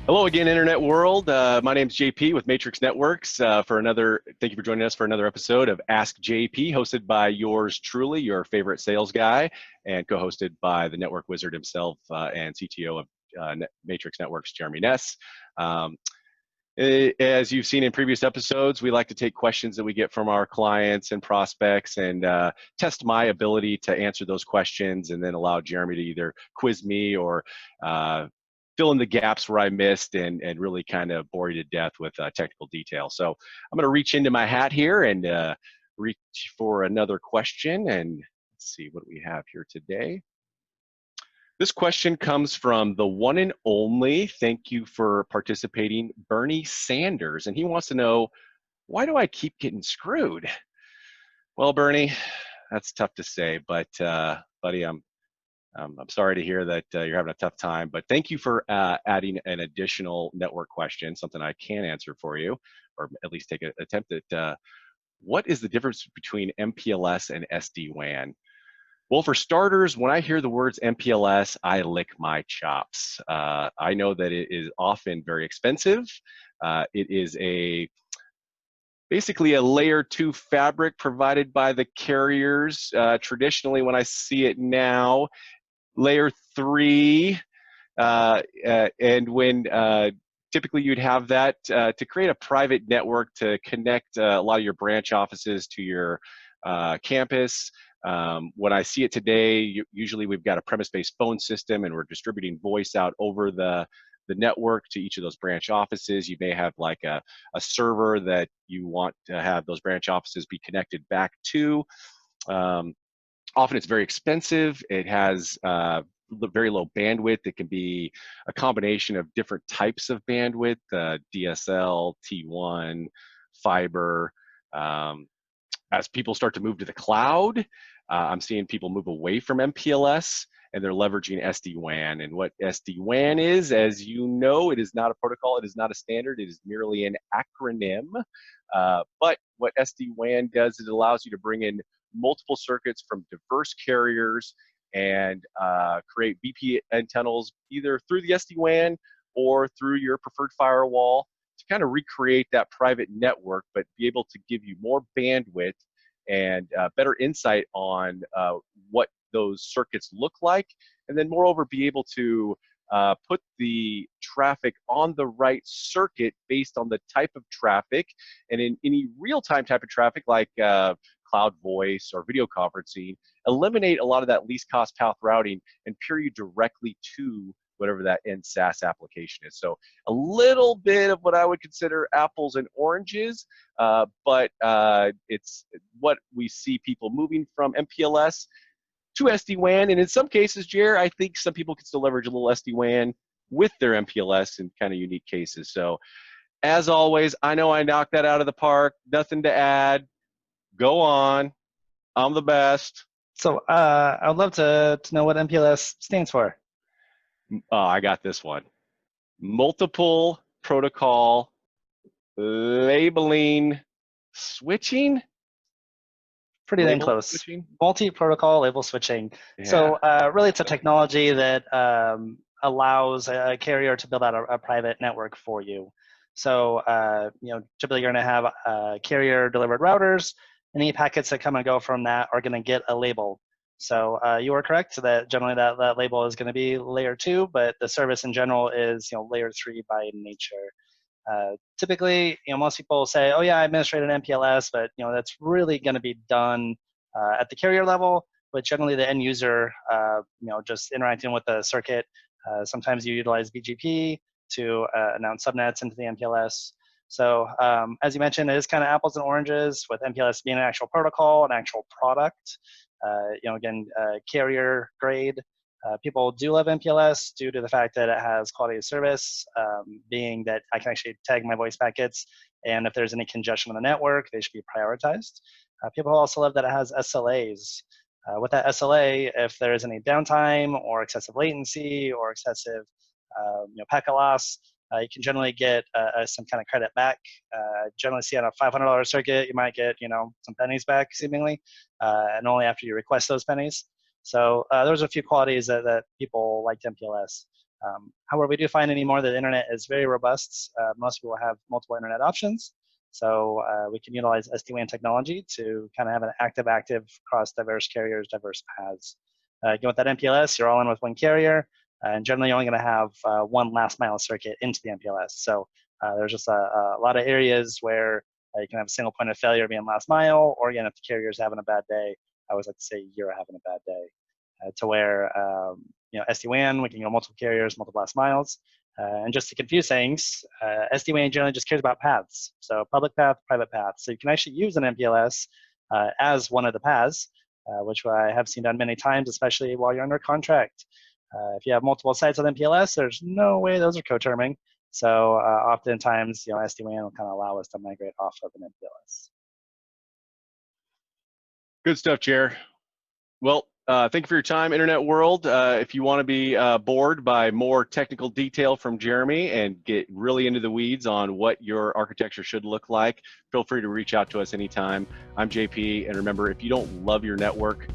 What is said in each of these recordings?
Hello again, Internet world. My name is JP with Matrix Networks. Thank you for joining us for another episode of Ask JP, hosted by yours truly, your favorite sales guy, and co-hosted by the network wizard himself and CTO of Matrix Networks, Jeremy Ness. As you've seen in previous episodes, we like to take questions that we get from our clients and prospects and test my ability to answer those questions, and then allow Jeremy to either quiz me or fill in the gaps where I missed and really kind of bore you to death with technical detail. So I'm going to reach into my hat here and reach for another question. And let's see what we have here today. This question comes from the one and only, thank you for participating, Bernie Sanders. And he wants to know, why do I keep getting screwed? Well, Bernie, that's tough to say, but buddy, I'm sorry to hear that you're having a tough time, but thank you for adding an additional network question, something I can answer for you, or at least take an attempt at what is the difference between MPLS and SD-WAN? Well, for starters, when I hear the words MPLS, I lick my chops. I know that it is often very expensive. It is basically a layer 2 fabric provided by the carriers. Traditionally, when I see it now, layer 3, and when typically you'd have that to create a private network to connect a lot of your branch offices to your campus. When I see it today, usually we've got a premise-based phone system and we're distributing voice out over the network to each of those branch offices. You may have like a server that you want to have those branch offices be connected back to. Often it's very expensive. It has very low bandwidth. It can be a combination of different types of bandwidth, DSL, T1, fiber. As people start to move to the cloud, I'm seeing people move away from MPLS and they're leveraging SD-WAN. And what SD-WAN is, as you know, it is not a protocol, it is not a standard, it is merely an acronym. But what SD-WAN does is it allows you to bring in multiple circuits from diverse carriers and create VPN tunnels either through the SD-WAN or through your preferred firewall to kind of recreate that private network, but be able to give you more bandwidth and better insight on what those circuits look like, and then moreover be able to put the traffic on the right circuit based on the type of traffic, and in any real-time type of traffic like cloud voice or video conferencing, eliminate a lot of that least cost path routing and peer you directly to whatever that end SaaS application is. So a little bit of what I would consider apples and oranges, but it's what we see people moving from MPLS to SD-WAN. And in some cases, Jer, I think some people can still leverage a little SD-WAN with their MPLS in kind of unique cases. So as always, I know I knocked that out of the park. Nothing to add. Go on. I'm the best. So I would love to know what MPLS stands for. I got this one. Multiple protocol labeling switching. Pretty dang close. Multi-protocol label switching. Yeah. So really, it's a technology that allows a carrier to build out a private network for you. So typically you're going to have carrier-delivered routers. Any packets that come and go from that are going to get a label. So you are correct that generally that label is going to be layer 2, but the service in general is layer 3 by nature. Typically, most people say, "Oh yeah, I administrate an MPLS," but that's really going to be done at the carrier level. But generally, the end user, just interacting with the circuit. Sometimes you utilize BGP to announce subnets into the MPLS. So as you mentioned, it is kind of apples and oranges, with MPLS being an actual protocol, an actual product. Again, carrier grade. People do love MPLS due to the fact that it has quality of service, being that I can actually tag my voice packets, and if there's any congestion on the network, they should be prioritized. People also love that it has SLAs. With that SLA, if there is any downtime or excessive latency or excessive packet loss, you can generally get some kind of credit back. Generally see on a $500 circuit, you might get some pennies back seemingly, and only after you request those pennies. So there's a few qualities that people liked MPLS. However, we do find anymore that the internet is very robust. Most people have multiple internet options. So we can utilize SD-WAN technology to kind of have an active across diverse carriers, diverse paths. Again, with that MPLS, you're all in with one carrier, and generally you're only going to have one last mile circuit into the MPLS. So there's just a lot of areas where you can have a single point of failure being last mile, or again, if the carrier is having a bad day, I always like to say you're having a bad day. To where SD-WAN, we can go multiple carriers, multiple last miles. And just to confuse things, SD-WAN generally just cares about paths. So public path, private path. So you can actually use an MPLS as one of the paths, which I have seen done many times, especially while you're under contract. If you have multiple sites with MPLS, there's no way those are co-terming. So oftentimes, SD-WAN will kind of allow us to migrate off of an MPLS. Good stuff, Chair. Well, thank you for your time, Internet World. If you want to be bored by more technical detail from Jeremy and get really into the weeds on what your architecture should look like, feel free to reach out to us anytime. I'm JP, and remember, if you don't love your network,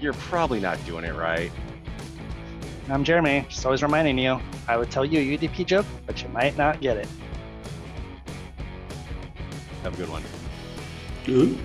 you're probably not doing it right. I'm Jeremy, just always reminding you, I would tell you a UDP joke, but you might not get it. Have a good one. Good.